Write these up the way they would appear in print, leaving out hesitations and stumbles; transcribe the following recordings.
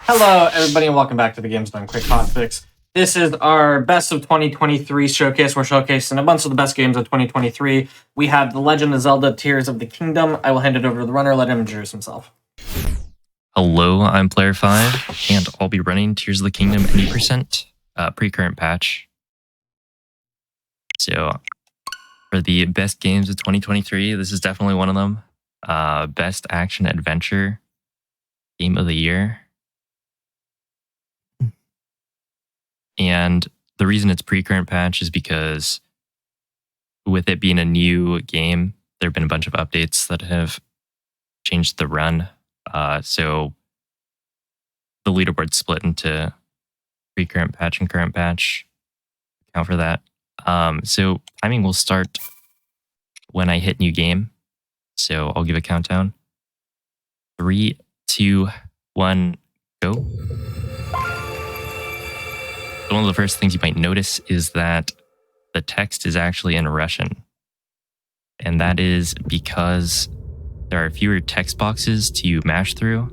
Hello, everybody, and welcome back to the Games Done Quick Hotfix. This is our Best of 2023 showcase. We're showcasing a bunch of the best games of 2023. We have The Legend of Zelda Tears of the Kingdom. I will hand it over to the runner. Let him introduce himself. Hello, I'm Player 5, and I'll be running Tears of the Kingdom 80% pre-current patch. So, for the best games of 2023, this is definitely one of them. Best action adventure game of the year. And the reason it's pre-current patch is because with it being a new game, there have been a bunch of updates that have changed the run. So the leaderboard split into pre-current patch and current patch. Account for that. So timing will start when I hit new game. So I'll give a countdown. 3, 2, 1, go. One of the first things you might notice is that the text is actually in Russian. And that is because there are fewer text boxes to mash through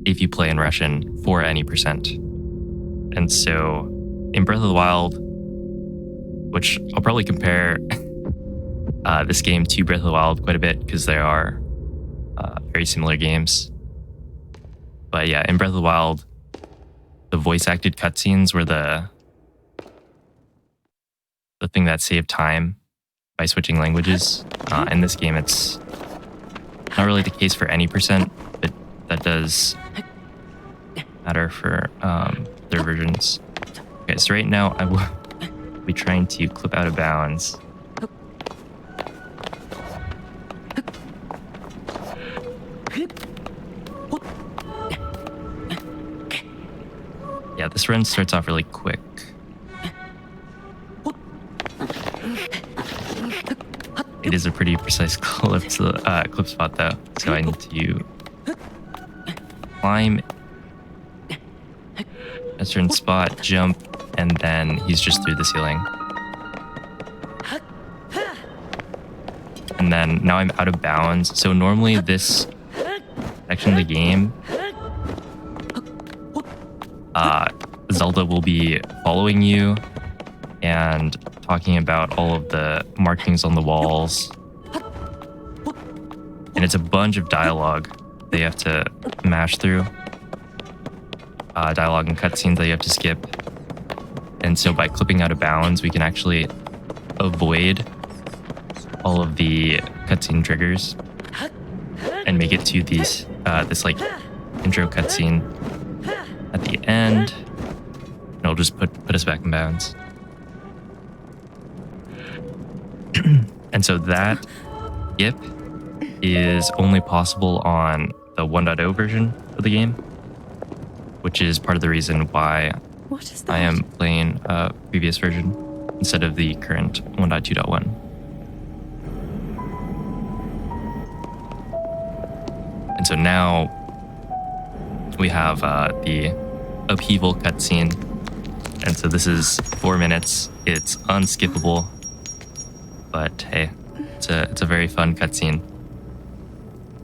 if you play in Russian for any percent. And so in Breath of the Wild, which I'll probably compare this game to Breath of the Wild quite a bit because they are very similar games. But yeah, in Breath of the Wild, the voice-acted cutscenes were the thing that saved time by switching languages. In this game, it's not really the case for any percent, but that does matter for their versions. Okay, so right now I will be trying to clip out of bounds. Yeah, this run starts off really quick. It is a pretty precise clip spot though, so I need to climb a certain spot, jump, and then he's just through the ceiling. And then now I'm out of bounds. So normally this section of the game, Zelda will be following you and talking about all of the markings on the walls. And it's a bunch of dialogue that you have to mash through. Dialogue and cutscenes that you have to skip. And so by clipping out of bounds, we can actually avoid all of the cutscene triggers and make it to these this like intro cutscene at the end. And it'll just put us back in bounds. And so that skip is only possible on the 1.0 version of the game, which is part of the reason why I am playing a previous version instead of the current 1.2.1. And so now we have the upheaval cutscene. And so this is 4 minutes. It's unskippable. But hey, it's a very fun cutscene.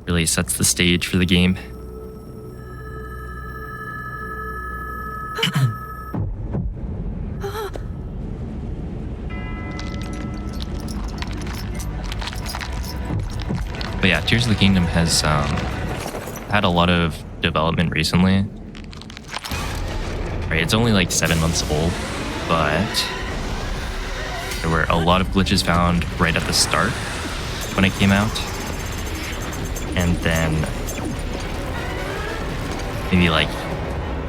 Really sets the stage for the game. But yeah, Tears of the Kingdom has had a lot of development recently. Right, it's only like 7 months old, but there were a lot of glitches found right at the start when it came out. And then maybe like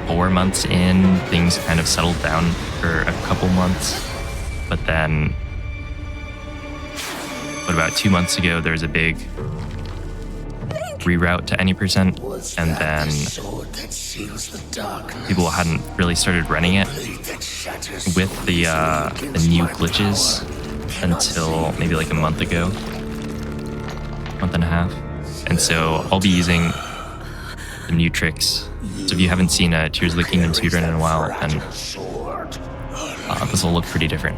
4 months in, things kind of settled down for a couple months. But then, about 2 months ago, there was a big reroute to any percent, and then people hadn't really started running it with the new glitches until maybe like a month ago, month and a half. And so I'll be using the new tricks. So if you haven't seen a Tears of the Kingdom speedrun in a while, then this will look pretty different.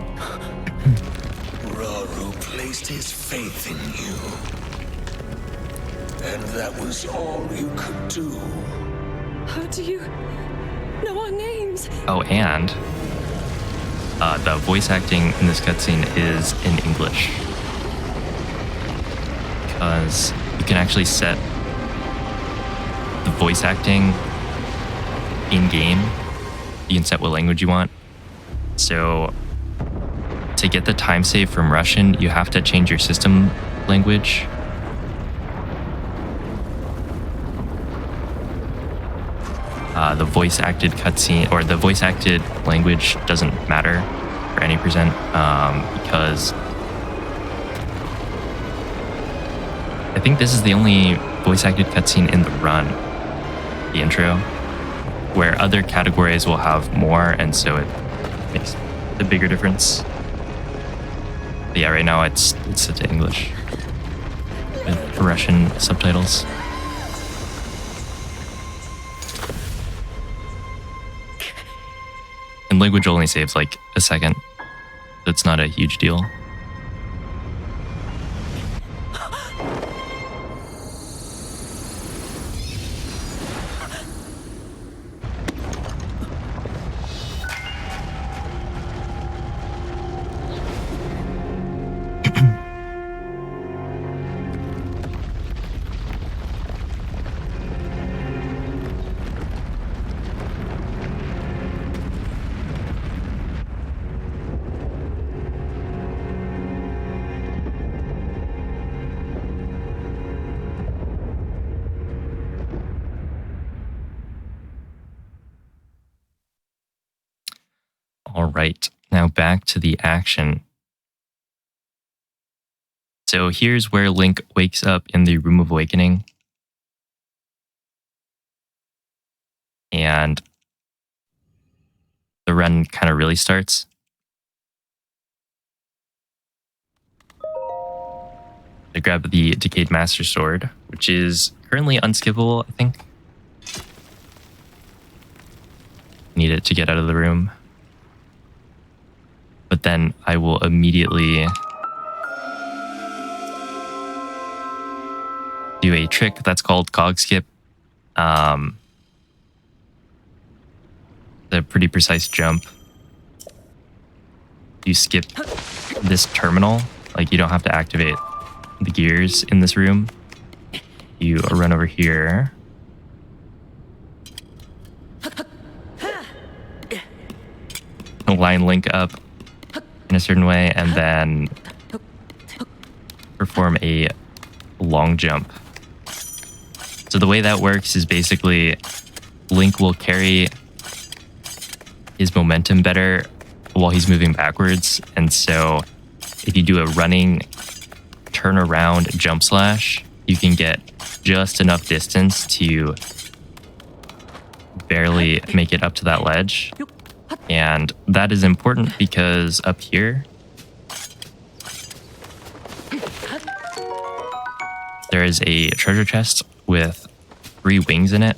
Rauru placed his faith in you. And that was all you could do. How do you know our names? Oh, and the voice acting in this cutscene is in English. Because you can actually set the voice acting in-game. You can set what language you want. So to get the time save from Russian, you have to change your system language. The voice acted cutscene or the voice acted language doesn't matter for any percent because I think this is the only voice acted cutscene in the run, the intro, where other categories will have more, and so it makes a bigger difference. But yeah, right now it's set to English with Russian subtitles. And language only saves like a second, so it's not a huge deal. All right, now back to the action. So here's where Link wakes up in the Room of Awakening. And the run kind of really starts. I grab the Decayed Master Sword, which is currently unskippable, I think. Need it to get out of the room. But then I will immediately do a trick that's called Cog Skip. A pretty precise jump. You skip this terminal, like you don't have to activate the gears in this room. You run over here. Line Link up in a certain way and then perform a long jump. So the way that works is basically Link will carry his momentum better while he's moving backwards. And so if you do a running turn around jump slash, you can get just enough distance to barely make it up to that ledge. And that is important because up here, there is a treasure chest with 3 wings in it.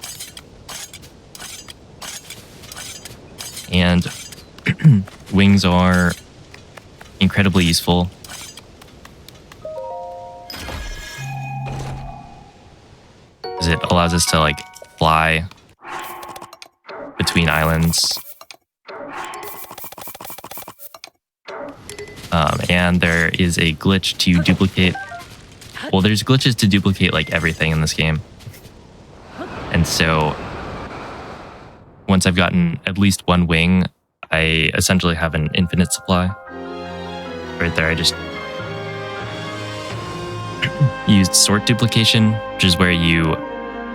And wings are incredibly useful. Because it allows us to like fly between islands. And there is a glitch to duplicate. Well, there's glitches to duplicate like everything in this game. And so once I've gotten at least 1 wing, I essentially have an infinite supply. Right there, I just used sort duplication, which is where you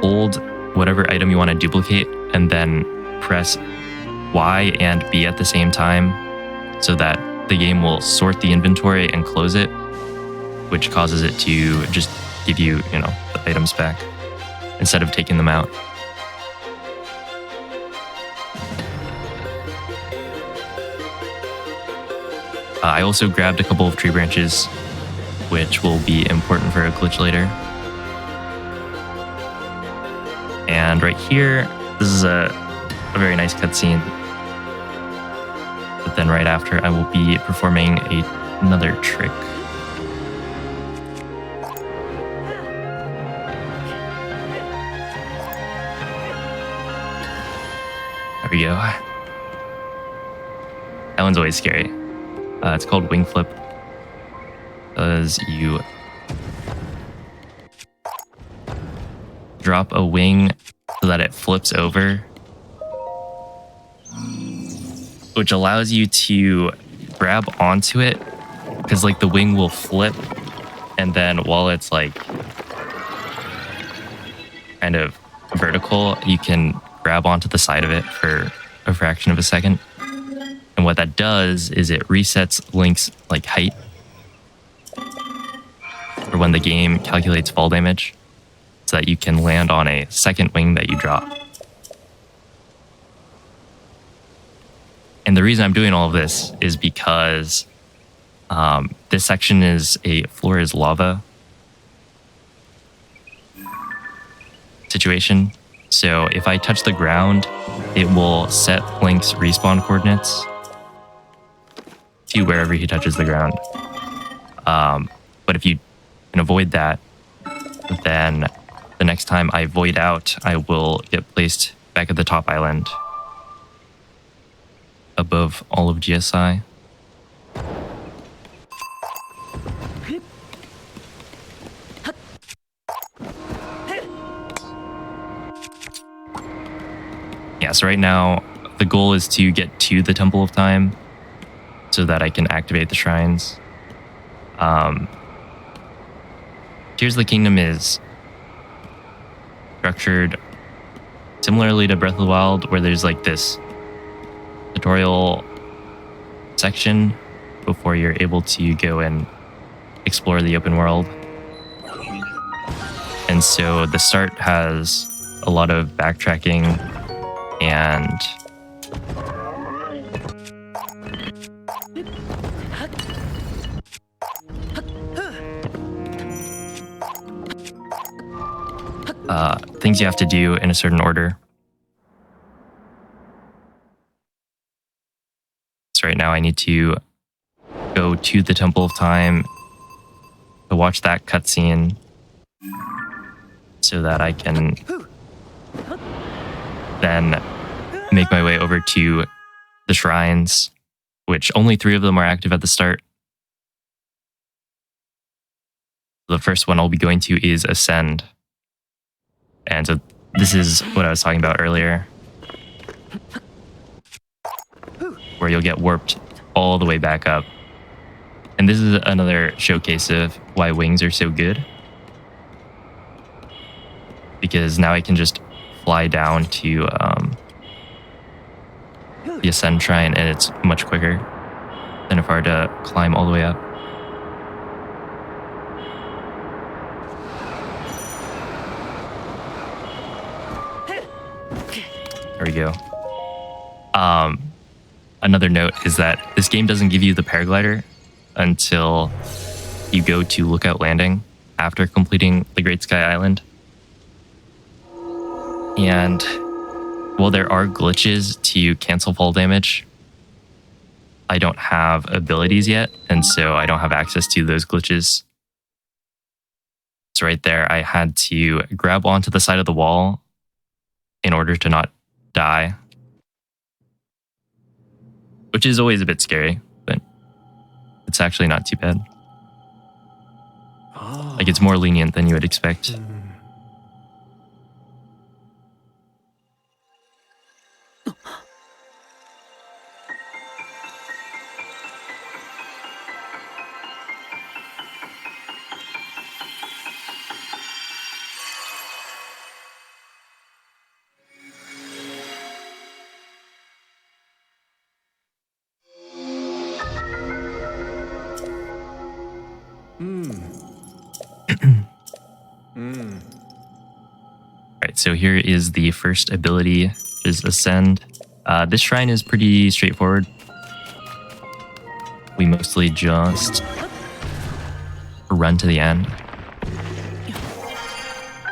hold whatever item you want to duplicate and then press Y and B at the same time so that the game will sort the inventory and close it, which causes it to just give you, the items back instead of taking them out. I also grabbed a couple of tree branches, which will be important for a glitch later. And right here, this is a very nice cutscene. But then right after, I will be performing another trick. There we go. That one's always scary. It's called wing flip. Because you drop a wing so that it flips over, which allows you to grab onto it, because like the wing will flip, and then while it's like kind of vertical, you can grab onto the side of it for a fraction of a second. And what that does is it resets Link's like height for when the game calculates fall damage, so that you can land on a second wing that you drop. And the reason I'm doing all of this is because this section is a floor is lava situation. So if I touch the ground, it will set Link's respawn coordinates to wherever he touches the ground. But if you can avoid that, then the next time I void out, I will get placed back at the top island above all of GSI. Yeah, so right now the goal is to get to the Temple of Time so that I can activate the shrines. Tears of the Kingdom is structured similarly to Breath of the Wild, where there's like this tutorial section before you're able to go and explore the open world. And so the start has a lot of backtracking and things you have to do in a certain order. So right now I need to go to the Temple of Time to watch that cutscene so that I can then make my way over to the shrines, which only 3 of them are active at the start. The first one I'll be going to is Ascend. And so this is what I was talking about earlier, where you'll get warped all the way back up. And this is another showcase of why wings are so good, because now I can just fly down to the Ascend Shrine, and it's much quicker than if I were to climb all the way up. There we go. Another note is that this game doesn't give you the paraglider until you go to Lookout Landing after completing the Great Sky Island. And while there are glitches to cancel fall damage, I don't have abilities yet, and so I don't have access to those glitches. So right there, I had to grab onto the side of the wall in order to not die, which is always a bit scary, but it's actually not too bad. Like, it's more lenient than you would expect. Alright, so here is the first ability, which is Ascend. This shrine is pretty straightforward. We mostly just run to the end.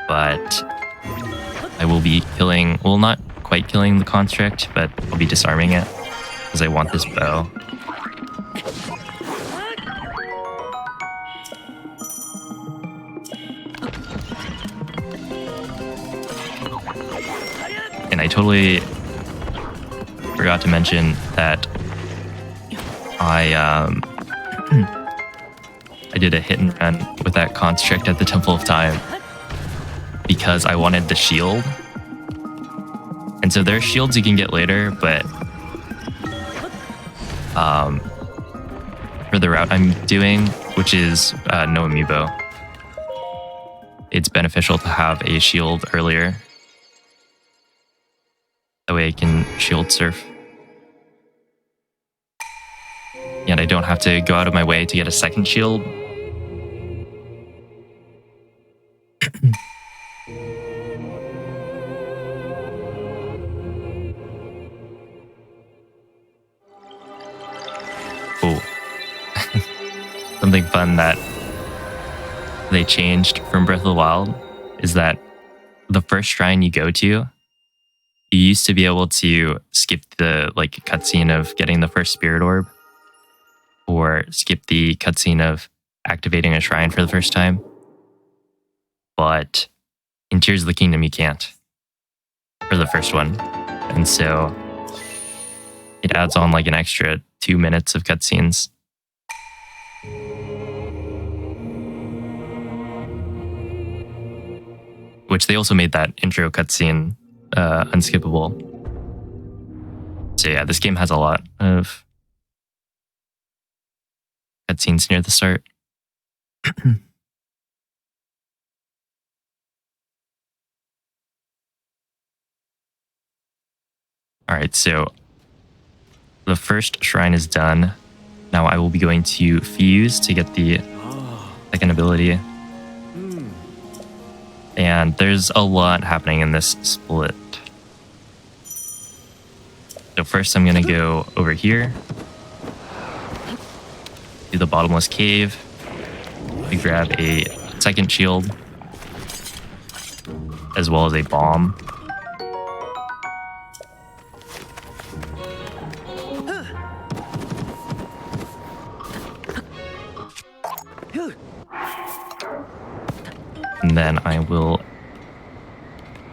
But I will be killing, well, not quite killing the construct, but I'll be disarming it because I want this bow. And I totally forgot to mention that I did a hit and run with that construct at the Temple of Time because I wanted the shield. And so there are shields you can get later, but for the route I'm doing, which is no amiibo, it's beneficial to have a shield earlier. That way I can shield surf. And I don't have to go out of my way to get a second shield. Oh. Something fun that they changed from Breath of the Wild is that the first shrine you go to, you used to be able to skip the cutscene of getting the first spirit orb, or skip the cutscene of activating a shrine for the first time. But in Tears of the Kingdom, you can't for the first one. And so it adds on like an extra 2 minutes of cutscenes. Which they also made that intro cutscene unskippable. So yeah, this game has a lot of cutscenes near the start. Alright, so the first shrine is done. Now I will be going to Fuse to get the second ability. And there's a lot happening in this split. So first I'm going to go over here to the bottomless cave. We grab a second shield as well as a bomb. And then I will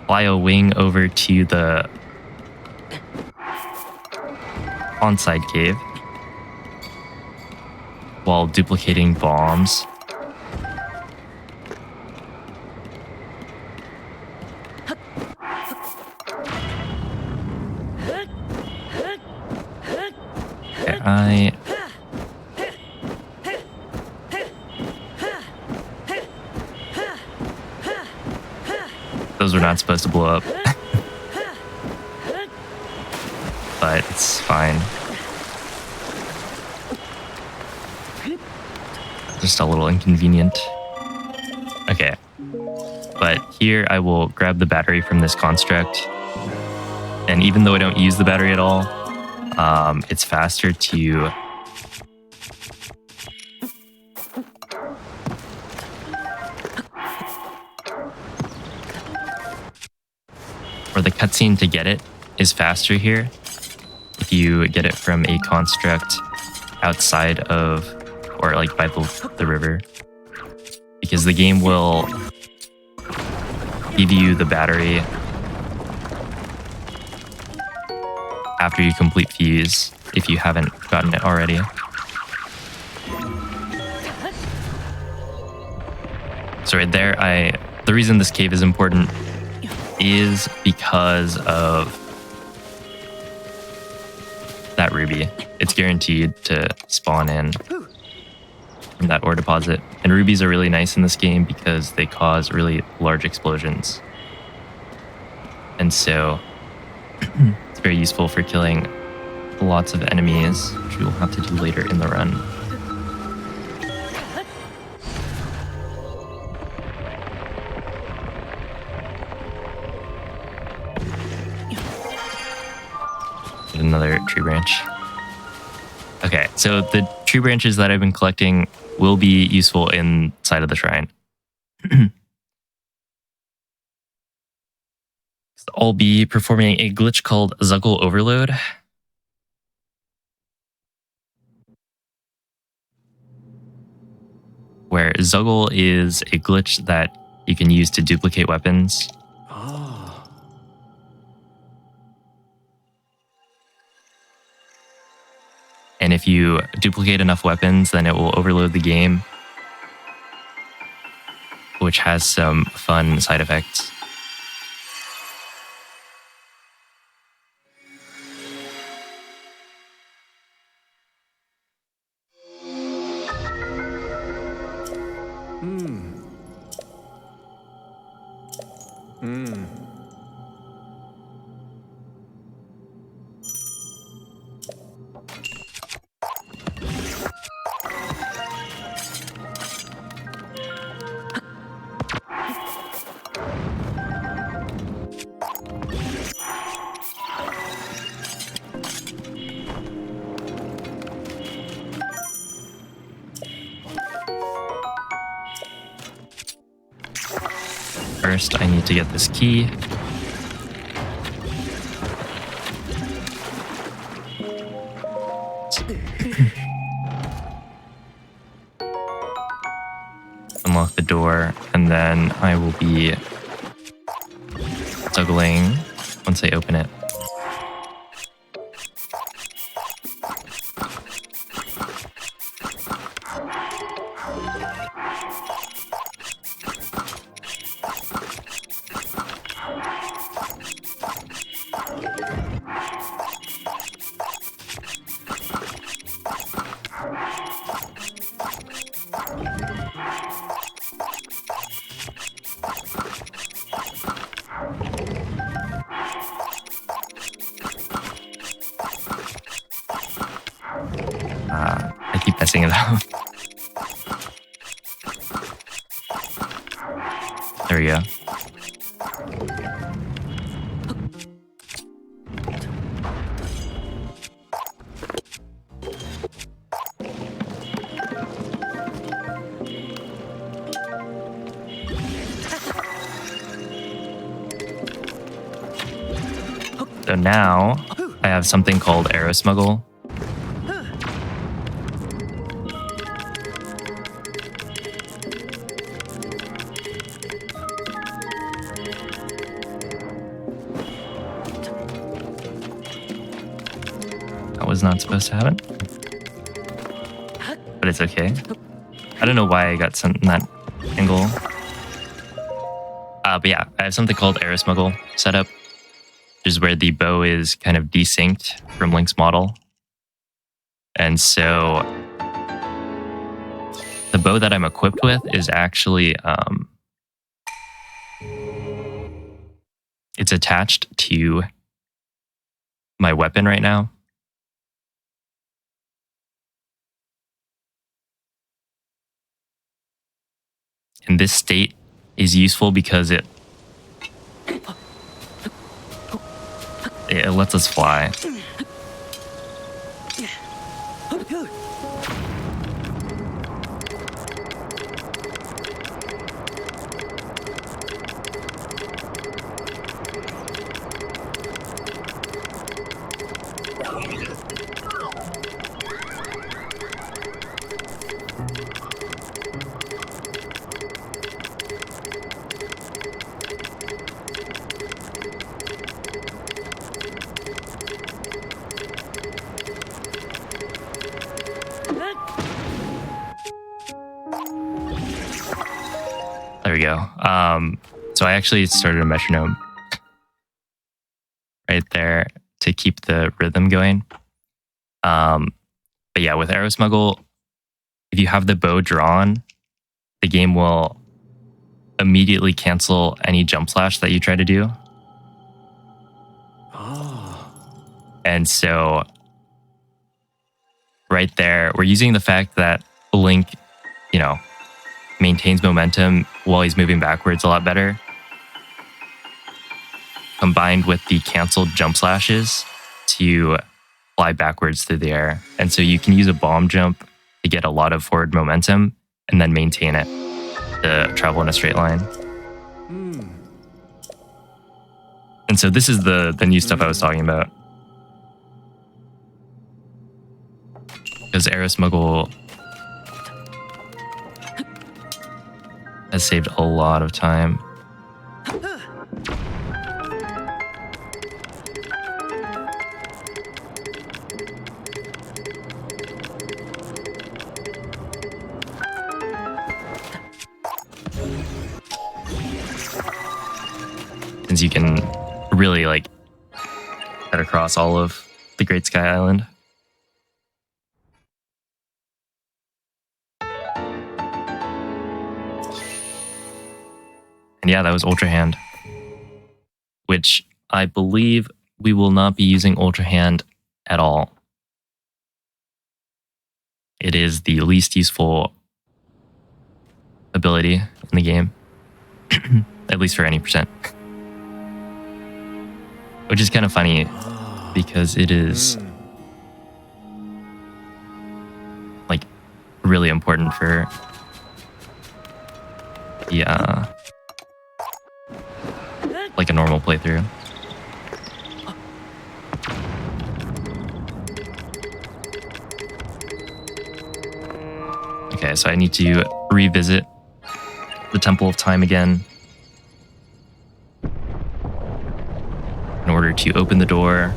fly a wing over to the on-side cave while duplicating bombs. Okay, those were not supposed to blow up. But it's fine. Just a little inconvenient. Okay. But here I will grab the battery from this construct. And even though I don't use the battery at all, it's faster to or the cutscene to get it is faster here if you get it from a construct outside of, or like by the river, because the game will give you the battery after you complete Fuse if you haven't gotten it already. So right there, the reason this cave is important is because of that ruby. It's guaranteed to spawn in from that ore deposit. And rubies are really nice in this game because they cause really large explosions. And so it's very useful for killing lots of enemies, which we will have to do later in the run. Another tree branch. Okay, so the tree branches that I've been collecting will be useful inside of the shrine. I'll be performing a glitch called Zuggle Overload. Where Zuggle is a glitch that you can use to duplicate weapons. And if you duplicate enough weapons, then it will overload the game, which has some fun side effects. First, I need to get this key. Unlock the door, and then I will be juggling once I open it. I keep messing it up. There we go. So now I have something called arrow smuggle. That was not supposed to happen, but it's okay. I don't know why I got sent in that angle. But yeah, I have something called arrow smuggle set up, which is where the bow is kind of desynced from Link's model. And so the bow that I'm equipped with is actually, it's attached to my weapon right now. And this state is useful because it lets us fly. There we go. So I actually started a metronome right there to keep the rhythm going. But yeah, with arrow smuggle, if you have the bow drawn, the game will immediately cancel any jump slash that you try to do. And so right there, we're using the fact that Link, maintains momentum while he's moving backwards a lot better, combined with the canceled jump slashes to fly backwards through the air. And so you can use a bomb jump to get a lot of forward momentum and then maintain it to travel in a straight line. And so this is the new stuff I was talking about. Because arrow smuggle has saved a lot of time. since you can really like cut across all of the Great Sky Island. And yeah, that was Ultra Hand, which I believe we will not be using Ultra Hand at all. It is the least useful ability in the game, at least for any percent. Which is kind of funny because it is like really important for the like a normal playthrough. Okay, so I need to revisit the Temple of Time again in order to open the door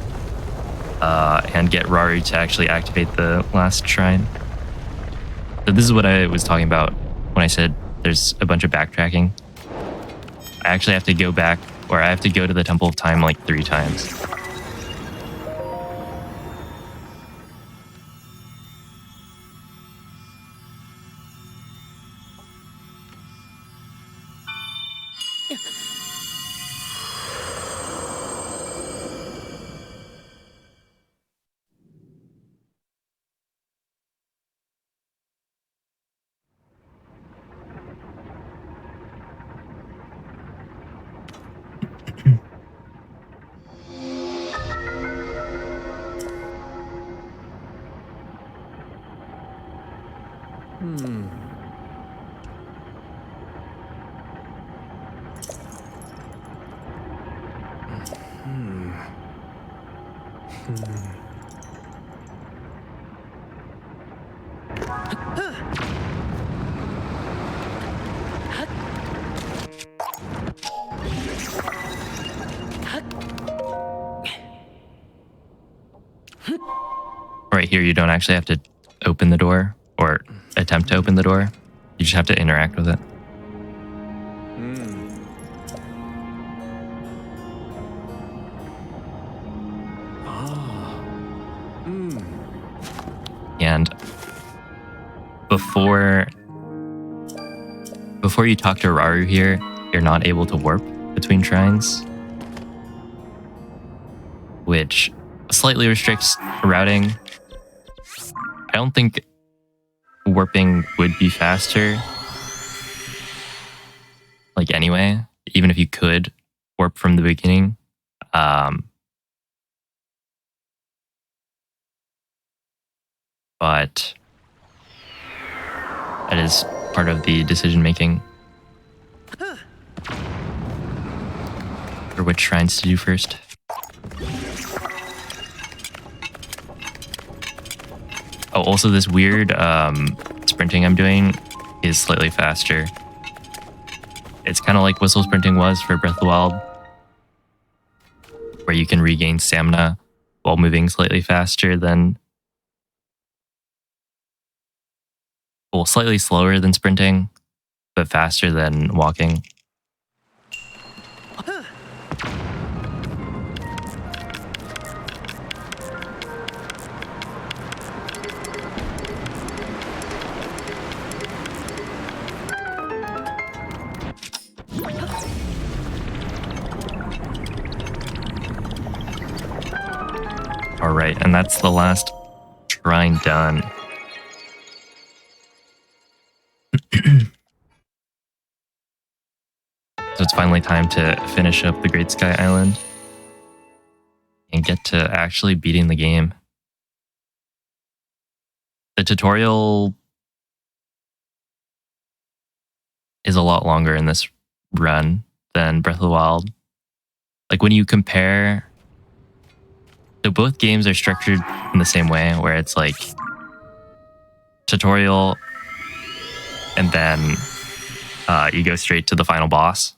and get Raru to actually activate the last shrine. So this is what I was talking about when I said there's a bunch of backtracking. I actually have to go back, or I have to go to the Temple of Time like 3 times. Right here, you don't actually have to open the door or attempt to open the door. You just have to interact with it. And before you talk to Raru here, you're not able to warp between shrines, which slightly restricts routing. I don't think warping would be faster, like anyway, even if you could warp from the beginning. But that is part of the decision making for which shrines to do first. Oh, also this weird sprinting I'm doing is slightly faster. It's kind of like whistle sprinting was for Breath of the Wild, where you can regain stamina while moving slightly faster than, well, slightly slower than sprinting, but faster than walking. All right, and that's the last shrine done. So it's finally time to finish up the Great Sky Island and get to actually beating the game. The tutorial is a lot longer in this run than Breath of the Wild. Like when you compare, so both games are structured in the same way, where it's like tutorial and then you go straight to the final boss.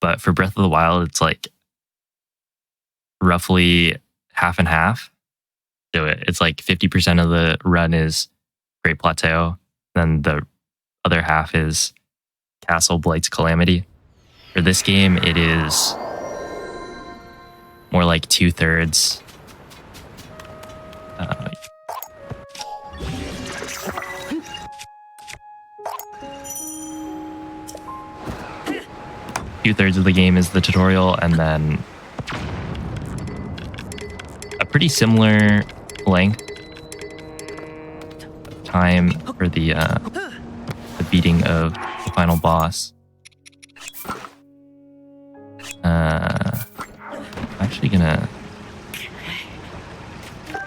But for Breath of the Wild, it's like roughly half and half. So it's like 50% of the run is Great Plateau, then the other half is Castle Blight's Calamity. For this game, it is more like 2/3. 2/3 of the game is the tutorial, and then a pretty similar length time for the beating of the final boss. I'm actually gonna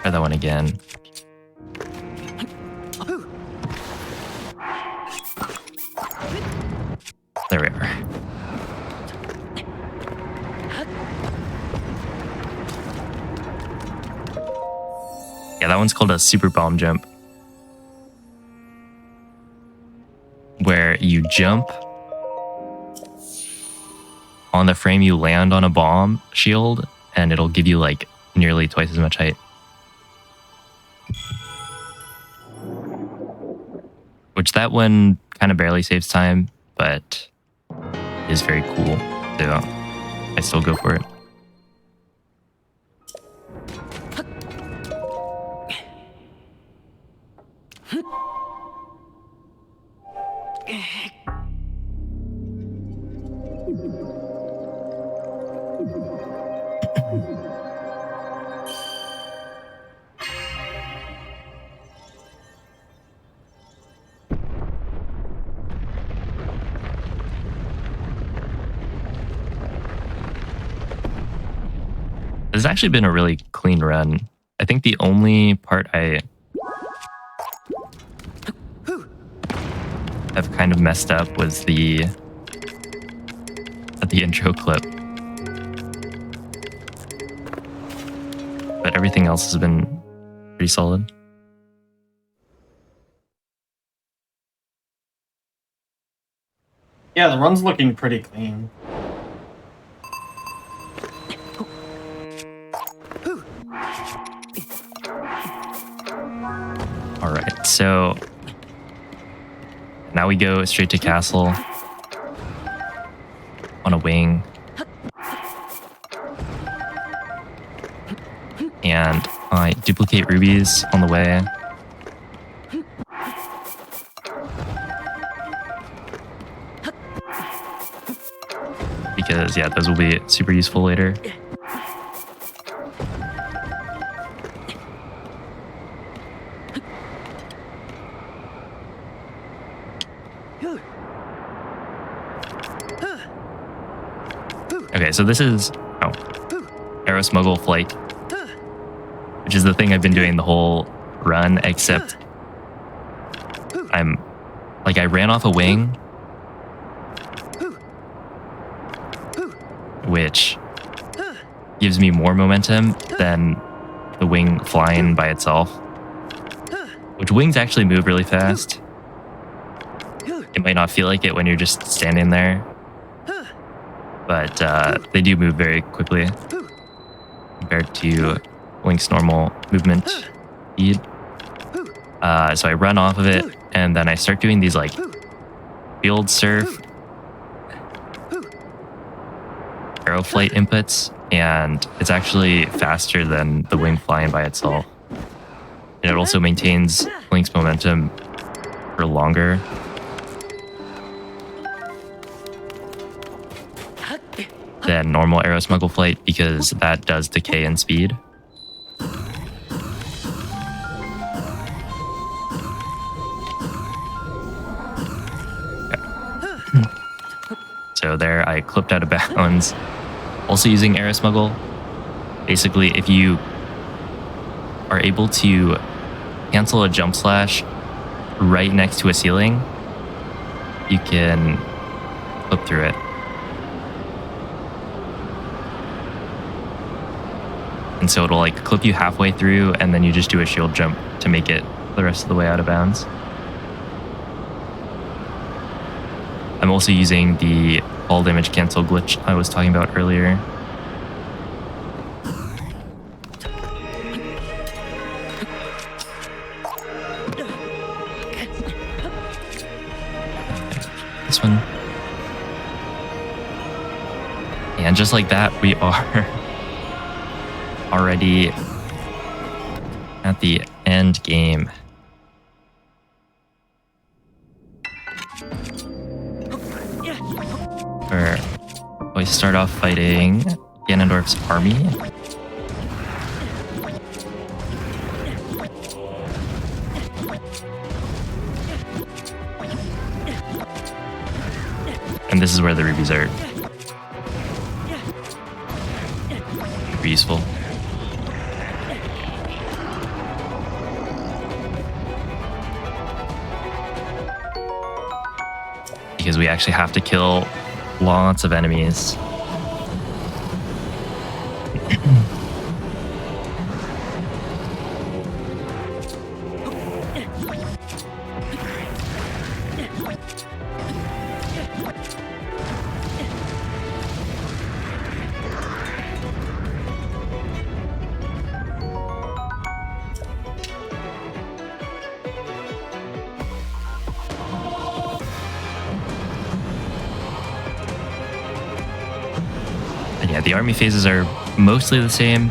try that one again. There we are. Yeah, that one's called a super bomb jump, where you jump on the frame you land on a bomb shield, and it'll give you like nearly twice as much height. Which that one kind of barely saves time, but is very cool. So I still go for it. This has actually been a really clean run. I think the only part I have kind of messed up was at the intro clip. But everything else has been pretty solid. Yeah, the run's looking pretty clean. All right, so now we go straight to castle on a wing. And I duplicate rubies on the way. Because, yeah, those will be super useful later. Okay, so this is Arrow Smuggle Flight, which is the thing I've been doing the whole run, except I ran off a wing, which gives me more momentum than the wing flying by itself. Which wings actually move really fast. It might not feel like it when you're just standing there, but they do move very quickly compared to Link's normal movement speed. So I run off of it, and then I start doing these like field surf arrow flight inputs, and it's actually faster than the wing flying by itself. And it also maintains Link's momentum for longer. Than normal arrow smuggle flight, because that does decay in speed. Okay. So there I clipped out of bounds. Also using arrow smuggle, basically if you are able to cancel a jump slash right next to a ceiling, you can clip through it. And so it'll like clip you halfway through, and then you just do a shield jump to make it the rest of the way out of bounds. I'm also using the fall damage cancel glitch I was talking about earlier. This one. And just like that, we are already at the end game. Where we start off fighting Ganondorf's army. And this is where the rubies are super useful. Because we actually have to kill lots of enemies. And yeah, the army phases are mostly the same.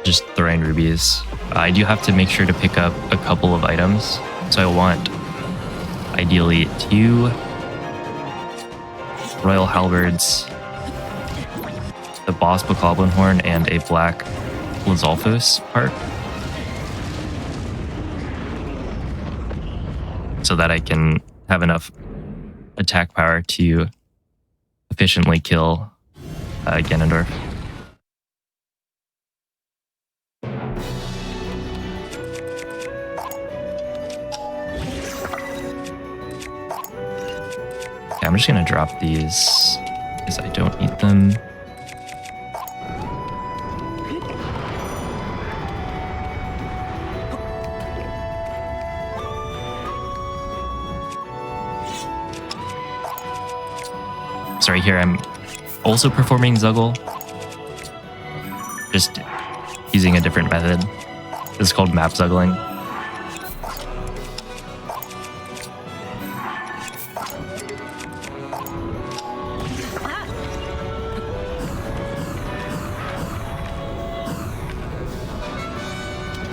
Just throwing rubies. I do have to make sure to pick up a couple of items. So I want ideally 2 royal halberds, the boss bokoblin horn, and a black Lizalfos part, so that I can have enough attack power to efficiently kill Ganondorf. Okay, I'm just gonna drop these because I don't need them. So right here, I'm also performing Zuggle, just using a different method. This is called map Zuggling.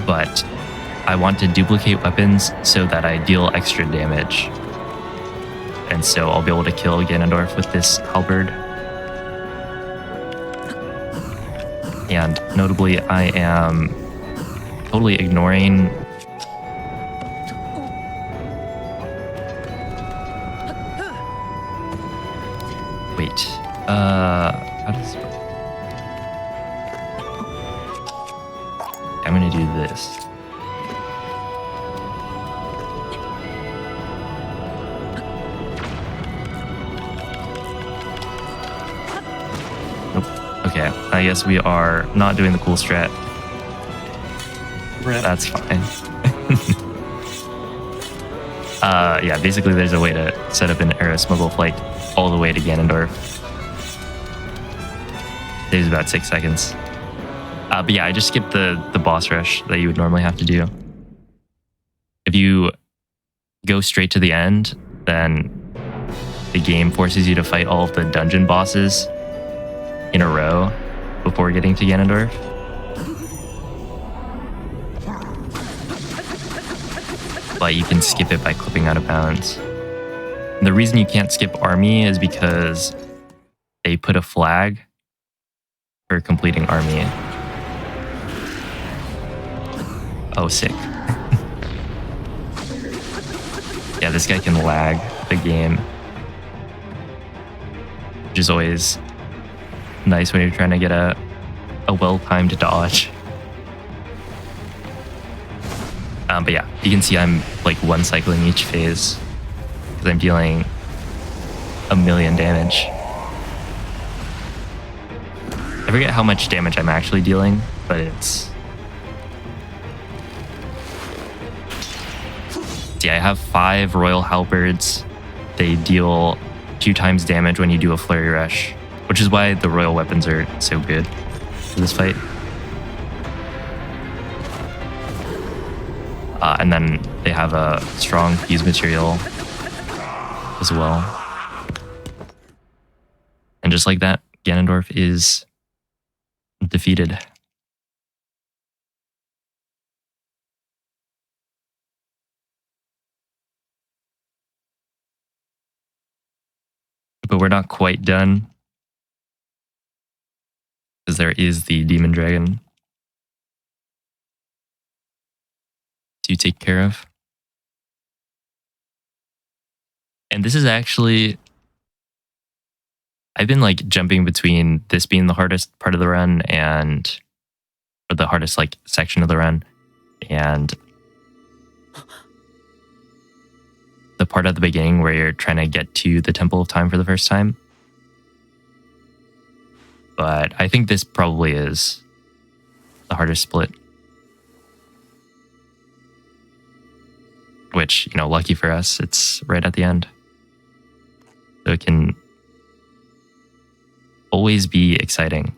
But I want to duplicate weapons so that I deal extra damage. And so I'll be able to kill Ganondorf with this halberd. And notably, I am totally ignoring wait, how does it work? I'm gonna do this. Okay, I guess we are not doing the cool strat. Rip. That's fine. Yeah, basically there's a way to set up an arrow smuggle flight all the way to Ganondorf. It takes about 6 seconds. But yeah, I just skipped the boss rush that you would normally have to do. If you go straight to the end, then the game forces you to fight all of the dungeon bosses in a row before getting to Ganondorf. But you can skip it by clipping out of bounds. And the reason you can't skip army is because they put a flag for completing army. Oh, sick. Yeah, this guy can lag the game, which is always nice when you're trying to get a well-timed dodge. But yeah, you can see I'm like one cycling each phase because I'm dealing 1,000,000 damage. I forget how much damage I'm actually dealing, but it's... See, I have 5 royal halberds. They deal 2 times damage when you do a flurry rush, which is why the royal weapons are so good for this fight. And then they have a strong fuse material as well. And just like that, Ganondorf is defeated. But we're not quite done, because there is the demon dragon to take care of. And this is actually, I've been like jumping between this being the hardest part of the run or the hardest like section of the run, and the part at the beginning where you're trying to get to the Temple of Time for the first time. But I think this probably is the hardest split. Which, lucky for us, it's right at the end. So it can always be exciting.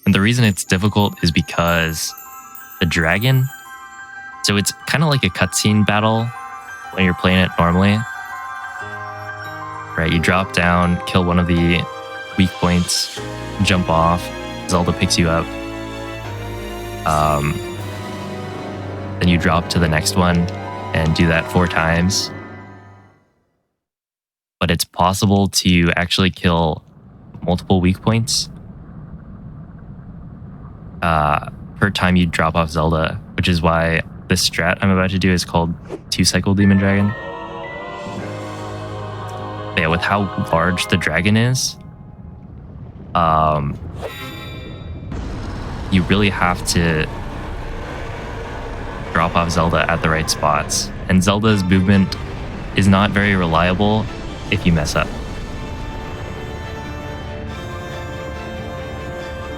And the reason it's difficult is because the dragon, so it's kind of like a cutscene battle when you're playing it normally. Right, you drop down, kill one of the weak points, jump off, Zelda picks you up. Then you drop to the next one and do that 4 times. But it's possible to actually kill multiple weak points per time you drop off Zelda, which is why this strat I'm about to do is called 2-cycle Demon Dragon. But yeah, with how large the dragon is, you really have to drop off Zelda at the right spots. And Zelda's movement is not very reliable if you mess up.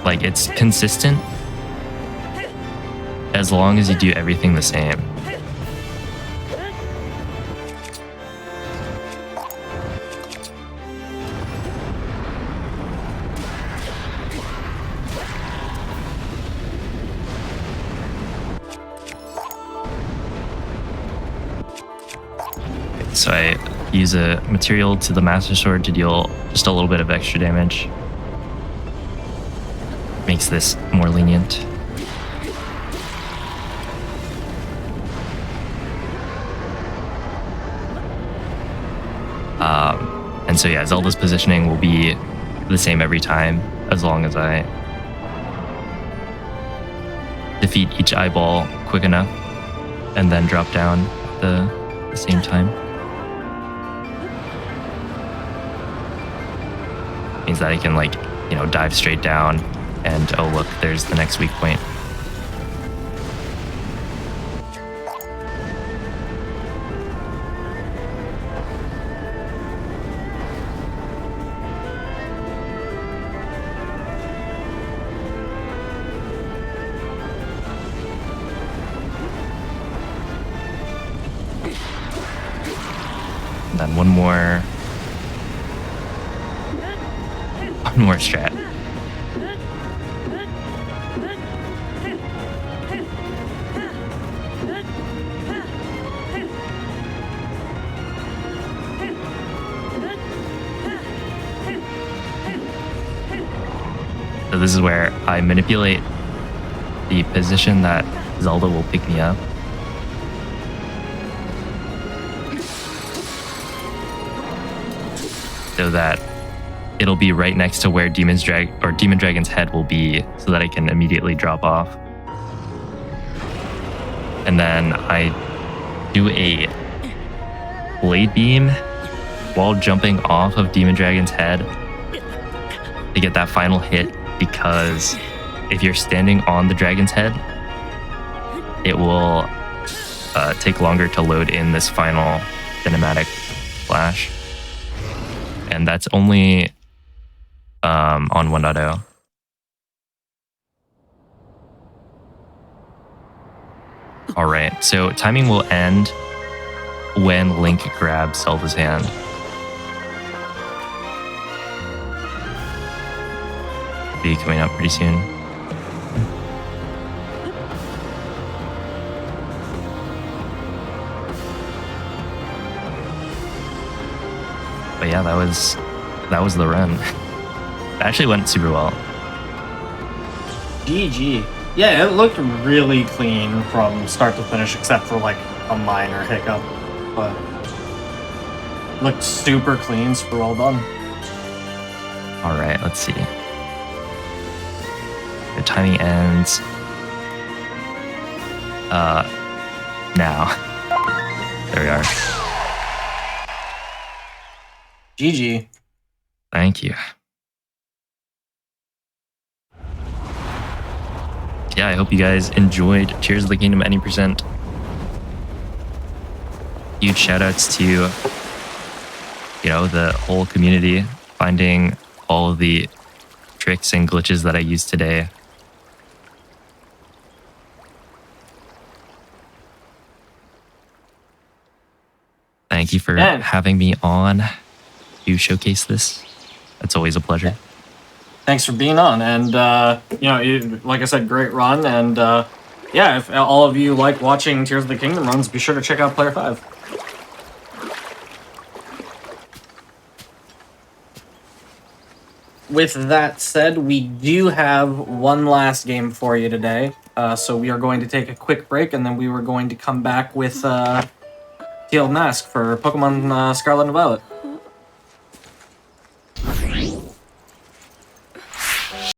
Like, it's consistent as long as you do everything the same. So I use a material to the Master Sword to deal just a little bit of extra damage. Makes this more lenient. And so yeah, Zelda's positioning will be the same every time, as long as I defeat each eyeball quick enough and then drop down at the same time. Means that I can dive straight down and oh look, there's the next weak point. And then one more strat. So this is where I manipulate the position that Zelda will pick me up. So that it'll be right next to where Demon Dragon's head will be, so that I can immediately drop off. And then I do a blade beam while jumping off of Demon Dragon's head to get that final hit, because if you're standing on the dragon's head, it will take longer to load in this final cinematic flash. And that's only on 1.0. All right, so timing will end when Link grabs Zelda's hand. Be coming up pretty soon. But yeah, that was the run. It actually went super well. GG. Yeah, it looked really clean from start to finish, except for like a minor hiccup. But looked super clean, super well done. All right, let's see. The timing ends now. There we are. GG. Thank you. Yeah, I hope you guys enjoyed Tears of the Kingdom Any Percent. Huge shout outs to, the whole community finding all of the tricks and glitches that I used today. Thank you for having me on to showcase this. It's always a pleasure. Thanks for being on, and like I said, great run. And yeah, if all of you like watching Tears of the Kingdom runs, be sure to check out Player 5. With that said, we do have one last game for you today, so we are going to take a quick break, and then we were going to come back with Teal Mask for Pokemon Scarlet and Violet.